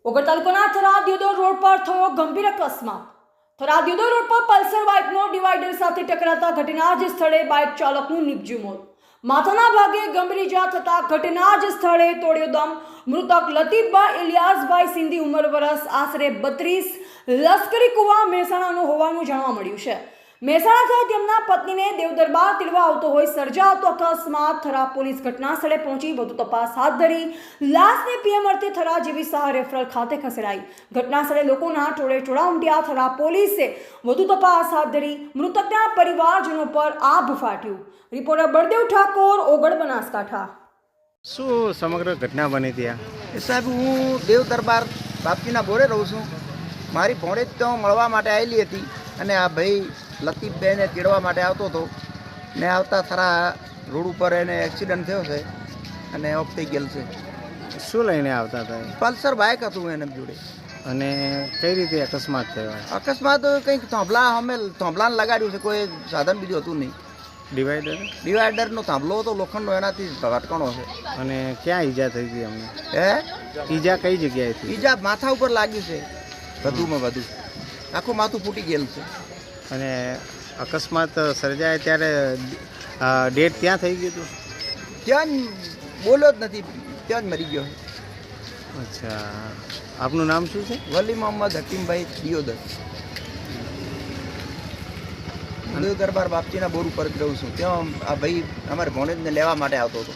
ઓગળ તાલુકાના થરા-દિયોદર રોડ પર થયો ગંભીર અકસ્માત। થરા-દિયોદર રોડ પર પલ્સર બાઇકનો ડિવાઈડર સાથે ટકરાતા ઘટના જ સ્થળે બાઇક ચાલકનું નીપજ્યું મોત। માથાના ભાગે ગંભીર ઇજા થતા ઘટના જ સ્થળે તોડ્યો દમ। મૃતક લતીફભાઈ ઇલિયાસભાઈ સિંધી ઉંમર વર્ષ આશરે 32 લશ્કરી કુવા મહેસાણાનો હોવાનું જાણવા મળ્યું છે। મહેસાણાથી તેમના પત્નીને દેવદરબાર તેડવા આવતો હોય સર્જાતો અકસ્માત। થરા પોલીસ ઘટના સ્થળે પહોંચી વધુ તપાસ હાથ ધરી લાશને પીએમ અર્થે થરા જેવી સહાય રેફરલ ખાતે ખસેડાઈ। ઘટના સ્થળે લોકોના ટોળે ઉમટ્યા। થરા પોલીસે વધુ તપાસ હાથ ધરી મૃતકના પરિવારજનો પર આભ ફાટ્યું। રિપોર્ટર બળદેવ ઠાકોર, ઓગળ, બનાસકાંઠા। શું સમગ્ર ઘટના બની ત્યાં? સાહેબ, હું દેવ દરબાર બાપજીના બોરે રહું છું। મારી ભોણેજ તો મળવા માટે આવેલી હતી અને આ ભાઈ લતીફભાઈને તેડવા માટે આવતો હતો ને આવતા થરા રોડ ઉપર એને એક્સિડન્ટ થયો છે અને ઓફ થઈ ગયેલ છે। શું લઈને આવતા હતા? પલ્સર બાઇક હતું એને જોડે। અને કઈ રીતે અકસ્માત થયો? અકસ્માત કંઈક થોંભલાને લગાડ્યું છે, કોઈ સાધન બીજું હતું નહીં। ડિવાઈડરનો થાંભલો હતો લોખંડનો, એનાથી ભટકણો છે। અને ક્યાં ઈજા થઈ હતી અમને? ઈજા કઈ જગ્યાએ થઈ? ઈજા માથા ઉપર લાગ્યું છે, વધુમાં વધુ આખું માથું ફૂટી ગયેલું છે। અને અકસ્માત સર્જાય ત્યારે ડેટ ત્યાં થઈ ગયું હતું? ત્યાં જ બોલ્યો જ નથી, ત્યાં જ મરી ગયો છે। અચ્છા, આપનું નામ શું છે? વલી મોહમ્મદ હકીમભાઈ દિયોદર। દેવ દરબાર બાપજીના બોર ઉપર જ રહું છું। ત્યાં આ ભાઈ અમારે ભોણેજને લેવા માટે આવતો હતો।